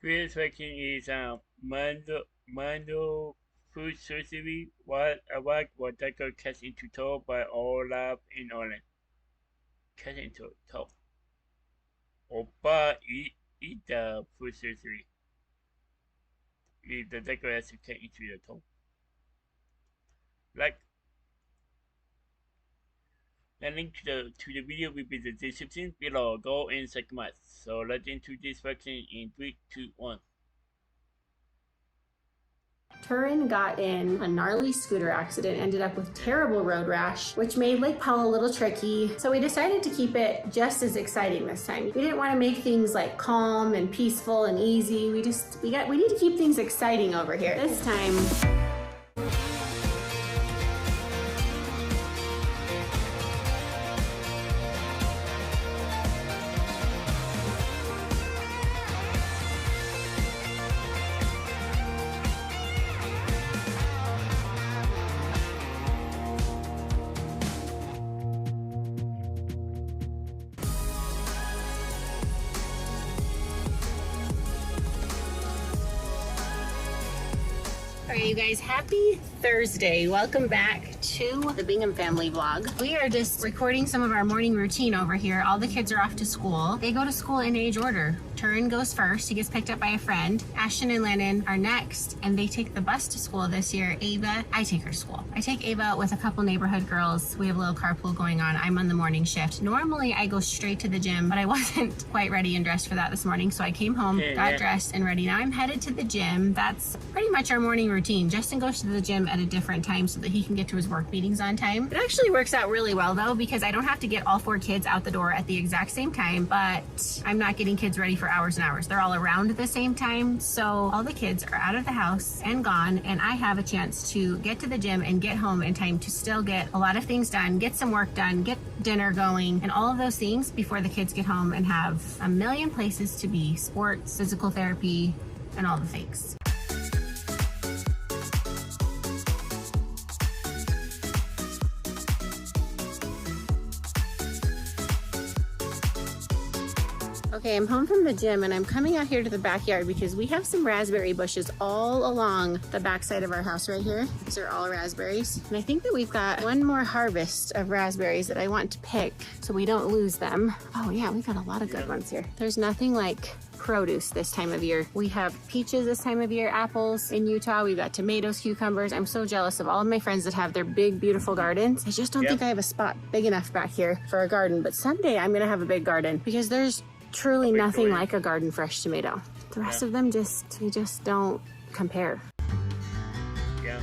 Previous question is Mando food surgery. What Wadaka cast into tow by Olaf in Holland. Cast into tow. Opa eat the food surgery. If the decker has to cast into the tow. Like the link to the video will be in the description below. Go and check them out. So let's into this question in 3, 2, 1. Turin got in a gnarly scooter accident, ended up with terrible road rash, which made Lake Powell a little tricky. So we decided to keep it just as exciting this time. We didn't want to make things like calm and peaceful and easy. We need to keep things exciting over here. This time, you guys, happy Thursday. Welcome back to the Bingham family vlog. We are just recording some of our morning routine over here. All the kids are off to school. They go to school in age order. Turin goes first. He gets picked up by a friend. Ashton and Lennon are next, and they take the bus to school this year. Ava, I take her to school. I take Ava out with a couple neighborhood girls. We have a little carpool going on. I'm on the morning shift. Normally I go straight to the gym, but I wasn't quite ready and dressed for that this morning, so I came home, got dressed and ready. Now I'm headed to the gym. That's pretty much our morning routine. Justin goes to the gym at a different time so that he can get to his work meetings on time. It actually works out really well though, because I don't have to get all 4 kids out the door at the exact same time, but I'm not getting kids ready for hours and hours. They're all around at the same time, so all the kids are out of the house and gone, and I have a chance to get to the gym and get home in time to still get a lot of things done, get some work done, get dinner going, and all of those things before the kids get home and have a million places to be: sports, physical therapy, and all the things. Okay, I'm home from the gym and I'm coming out here to the backyard because we have some raspberry bushes all along the backside of our house right here. These are all raspberries. And I think that we've got one more harvest of raspberries that I want to pick so we don't lose them. Oh yeah, we've got a lot of good ones here. There's nothing like produce this time of year. We have peaches this time of year, apples in Utah. We've got tomatoes, cucumbers. I'm so jealous of all of my friends that have their big, beautiful gardens. I just don't think I have a spot big enough back here for a garden, but someday I'm gonna have a big garden because there's truly nothing like a garden fresh tomato. The rest of them they just don't compare. Yeah.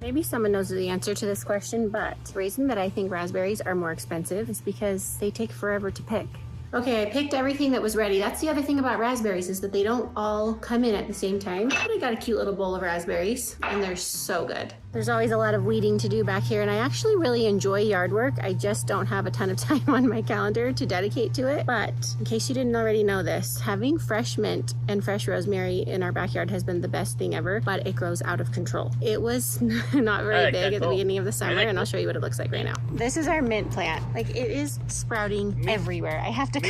Maybe someone knows the answer to this question, but the reason that I think raspberries are more expensive is because they take forever to pick. Okay, I picked everything that was ready. That's the other thing about raspberries, is that they don't all come in at the same time. But I got a cute little bowl of raspberries, and they're so good. There's always a lot of weeding to do back here, and I actually really enjoy yard work. I just don't have a ton of time on my calendar to dedicate to it. But in case you didn't already know this, having fresh mint and fresh rosemary in our backyard has been the best thing ever, but it grows out of control. It was not very big at the beginning of the summer, and I'll show you what it looks like right now. This is our mint plant. Like, it is sprouting everywhere. I have to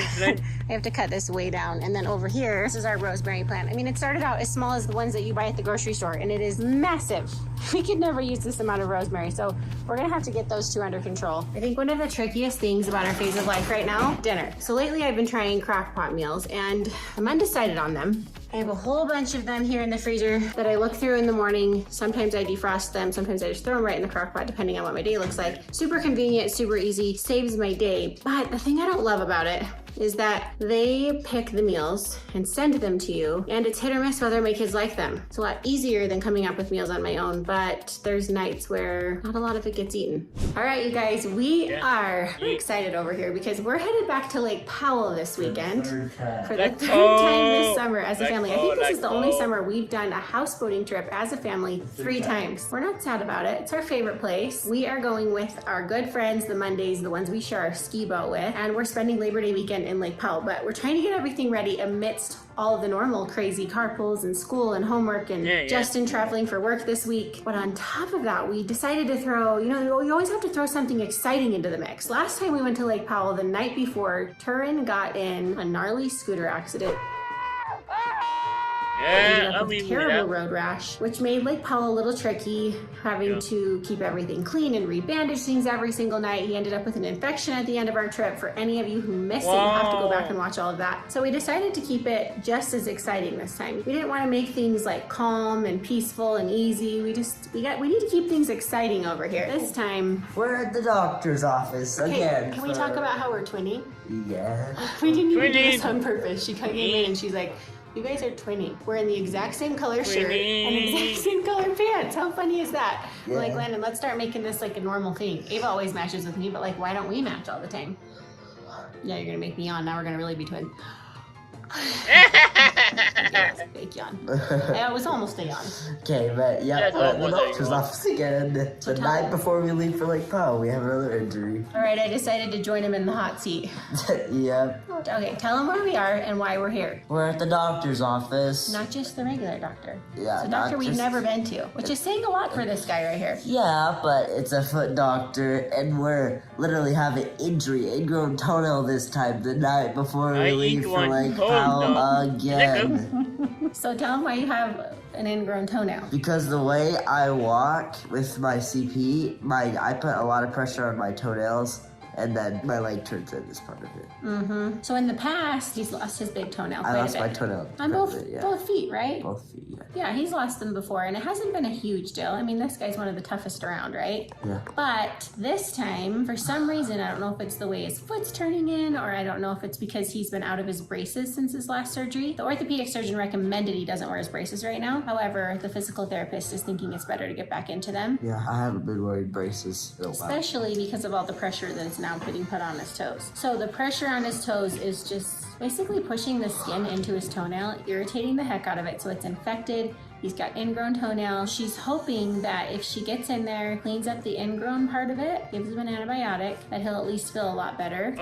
cut this way down. And then over here, this is our rosemary plant. I mean, it started out as small as the ones that you buy at the grocery store, and it is massive. We could never use this amount of rosemary, so we're gonna have to get those 2 under control. I think one of the trickiest things about our phase of life right now, dinner. So lately I've been trying crock pot meals, and I'm undecided on them. I have a whole bunch of them here in the freezer that I look through in the morning. Sometimes I defrost them, sometimes I just throw them right in the crock pot depending on what my day looks like. Super convenient, super easy, saves my day. But the thing I don't love about it is that they pick the meals and send them to you, and it's hit or miss whether my kids like them. It's a lot easier than coming up with meals on my own, but there's nights where not a lot of it gets eaten. All right, you guys, we are excited over here because we're headed back to Lake Powell this weekend for the 3rd time this summer as a family. I think this is the only summer we've done a houseboating trip as a family 3 times. We're not sad about it. It's our favorite place. We are going with our good friends, the Mondays, the ones we share our ski boat with, and we're spending Labor Day weekend in Lake Powell, but we're trying to get everything ready amidst all of the normal crazy car pulls and school and homework and Justin traveling for work this week. But on top of that, we decided to throw, you always have to throw something exciting into the mix. Last time we went to Lake Powell, the night before, Turin got in a gnarly scooter accident. Yeah, I mean, terrible road rash, which made Lake Powell a little tricky, having to keep everything clean and rebandage things every single night. He ended up with an infection at the end of our trip. For any of you who missed it, you'll have to go back and watch all of that. So we decided to keep it just as exciting this time. We didn't want to make things like calm and peaceful and easy. We need to keep things exciting over here. This time, we're at the doctor's office again. Can we talk about how we're twinning? Yeah. We didn't even do this on purpose. She came in and she's like, you guys are twinning. We're in the exact same color shirt and exact same color pants. How funny is that? Yeah. We're like, Landon, let's start making this like a normal thing. Ava always matches with me, but like, why don't we match all the time? Yeah, you're gonna make me yawn. Now we're gonna really be twins. Yes, fake yawn. It was almost a yawn. Okay, but yeah, we're at the doctor's office again. The night before we leave for Lake Powell, we have another injury. All right, I decided to join him in the hot seat. Yeah. Okay, tell him where we are and why we're here. We're at the doctor's office. Not just the regular doctor. Yeah, it's a doctor we've never been to, which is saying a lot for this guy right here. Yeah, but it's a foot doctor, and we're literally having ingrown toenail this time, the night before we leave for Lake Powell again. So tell him why you have an ingrown toenail. Because the way I walk with my CP, I put a lot of pressure on my toenails, and then my leg turns in as part of it. Mm-hmm. So in the past, he's lost his big toenail quite a bit. I lost my toenail. On both feet, right? Both feet, yeah. Yeah, he's lost them before, and it hasn't been a huge deal. I mean, this guy's one of the toughest around, right? Yeah. But this time, for some reason, I don't know if it's the way his foot's turning in, or I don't know if it's because he's been out of his braces since his last surgery. The orthopedic surgeon recommended he doesn't wear his braces right now. However, the physical therapist is thinking it's better to get back into them. Yeah, I haven't been wearing braces in a while. Especially because of all the pressure that is now being put on his toes. So the pressure on his toes is just basically pushing the skin into his toenail, irritating the heck out of it, so it's infected. He's got ingrown toenail. She's hoping that if she gets in there, cleans up the ingrown part of it, gives him an antibiotic, that he'll at least feel a lot better.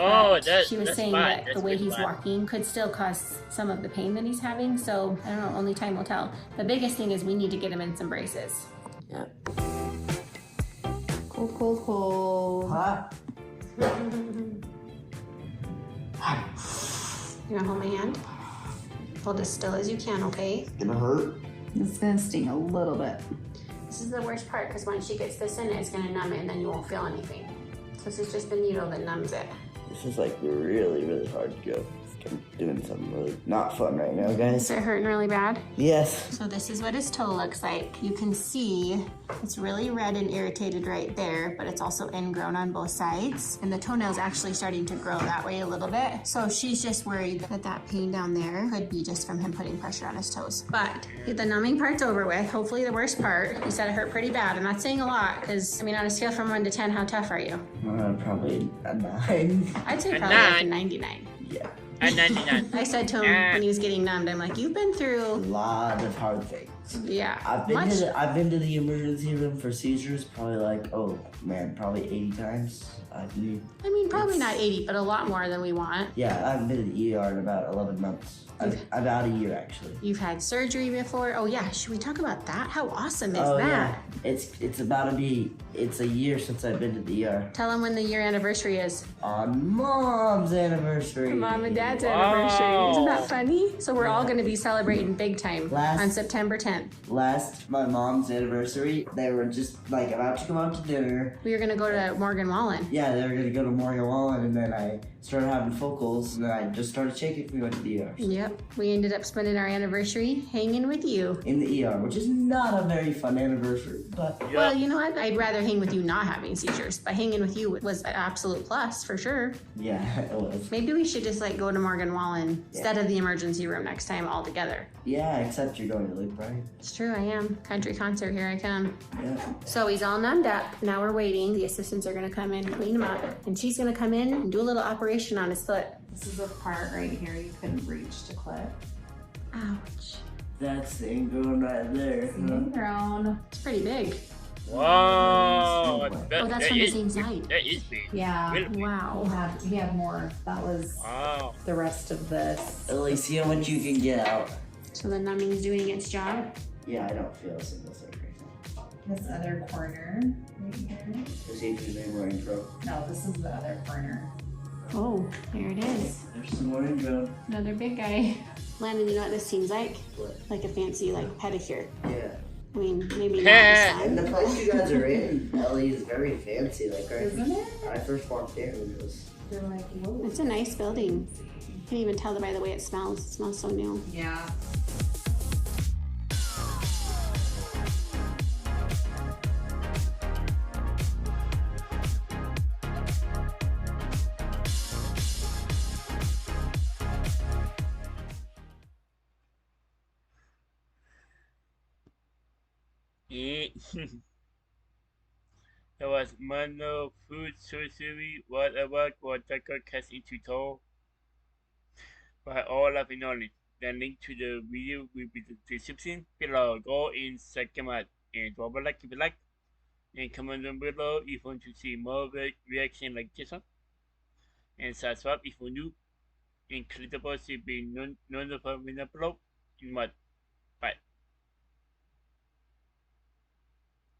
She was saying that the way he's walking could still cause some of the pain that he's having. So I don't know, only time will tell. The biggest thing is we need to get him in some braces. Yep. Cold. Huh? You gonna hold my hand? Hold as still as you can, okay? Gonna hurt? It's gonna sting a little bit. This is the worst part, because once she gets this in, it's gonna numb it and then you won't feel anything. So this is just the needle that numbs it. This is like really, really hard to go. I'm doing something really not fun right now, guys. Is it hurting really bad? Yes. So this is what his toe looks like. You can see it's really red and irritated right there, but it's also ingrown on both sides. And the toenail's actually starting to grow that way a little bit. So she's just worried that that pain down there could be just from him putting pressure on his toes. But the numbing part's over with. Hopefully the worst part. He said it hurt pretty bad. I'm not saying a lot, because, I mean, on a scale from 1 to 10, how tough are you? Probably a 9. I'd say probably like a 99. Yeah. At 99. I said to him when he was getting numbed, I'm like, you've been through A lot of hard things. Yeah. I've been to the emergency room for seizures probably probably 80 times. I mean, probably not 80, but a lot more than we want. Yeah, I haven't been to the ER in about 11 months. About a year, actually. You've had surgery before. Oh yeah, should we talk about that? How awesome is that? Yeah. It's a year since I've been to the ER. Tell them when the year anniversary is. On Mom's anniversary. Mom and Dad's anniversary. Isn't that funny? So we're all going to be celebrating big time on September 10th. My mom's anniversary, they were just about to come out to dinner. We were going to go to Morgan Wallen. Yeah, they were going to go to Morgan Wallen, and then I started having focals, and then I just started shaking. We went to the ER. Yep, we ended up spending our anniversary hanging with you. In the ER, which is not a very fun anniversary, but... Yep. Well, you know what? I'd rather hang with you not having seizures, but hanging with you was an absolute plus, for sure. Yeah, it was. Maybe we should just go to Morgan Wallen instead of the emergency room next time all together. Yeah, except you're going to Lake, right? It's true, I am. Country concert, here I come. Yeah. So he's all numbed up. Now we're waiting. The assistants are gonna come in and clean him up. And she's gonna come in and do a little operation on his foot. This is the part right here you couldn't reach to clip. Ouch. That's the ingrown right there. Ingrown. It's pretty big. Wow, Oh, that's from the same side. That is big. Yeah. Really big. Wow. He had more. That was Wow. the rest of this. Ellie, see how much you can get out. So the numbing's doing its job. Yeah, I don't feel a single thing right now. This other corner right here. Is he doing any more intro? No, this is the other corner. Oh, there it is. There's some more intro. Another big guy. Landon, you know what this seems like? What? Like a fancy pedicure. Yeah. I mean, maybe Yeah. not. And the place you guys are in, Ellie, is very fancy. Like, Isn't it? I first walked in, it was. They're like, whoa. It's a nice building. You can even tell by the way it smells. It smells so new. Yeah. Yeah. That was Mano Food Sorcery, Whatever, Taco Cast into Toll by Olaf and Olin. The link to the video will be in the description below. Go in second and drop a like if you like. And comment down below if you want to see more reaction like this one. And subscribe if you're new. And click the bell to be notified when I upload. In what?